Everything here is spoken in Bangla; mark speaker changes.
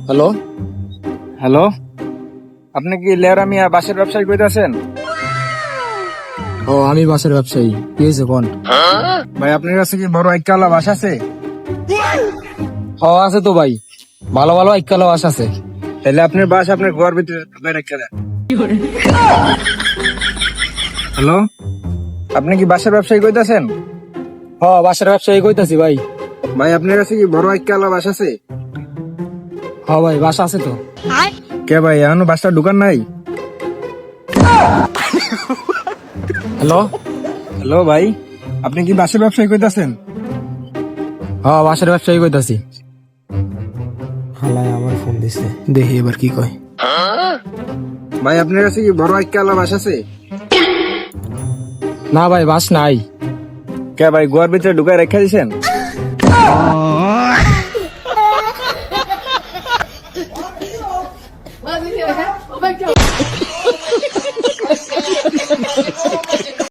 Speaker 1: হ্যালো।
Speaker 2: হ্যালো, আপনি কি লেয়ারা মিয়া বাসের ব্যবসায়ী কইতাছেন?
Speaker 1: ও আমি বাসের ব্যবসায়ী, কি হয়েছে কোন?
Speaker 2: ভাই আপনার কাছে কি বড় একটালা বাস আছে?
Speaker 1: হ আছে তো ভাই, ভালো ভালো এককালো বাস আছে।
Speaker 2: তাহলে আপনার বাস আপনার ঘর ভিতরে ঢুকাই রেখে দেন। হ্যালো, আপনি কি বাসের ব্যবসায়ী কইতাছেন?
Speaker 1: হ বাসের ব্যবসায়ী কইতাছি ভাই।
Speaker 2: ভাই আপনার কাছে কি বড় একটালা বাস আছে?
Speaker 1: হ ভাই বাস আছে তো।
Speaker 2: কে ভাই এখনো বাসটা ঢুকান নাই?
Speaker 1: হ্যালো।
Speaker 2: হ্যালো ভাই, আপনি কি বাসের ব্যবসায়ী কইতাছেন?
Speaker 1: হ বাসের ব্যবসায়ী কইতাছি। হালাই আমার ফোন দিছে, দেখি এবার কি কয়।
Speaker 2: ভাই আপনার কাছে কি বড় একটালা বাস আছে?
Speaker 1: না ভাই বাস নাই।
Speaker 2: কে ভাই ঘর ভিতরে ঢুকাই রেখে দিছেন?
Speaker 3: Oh my god.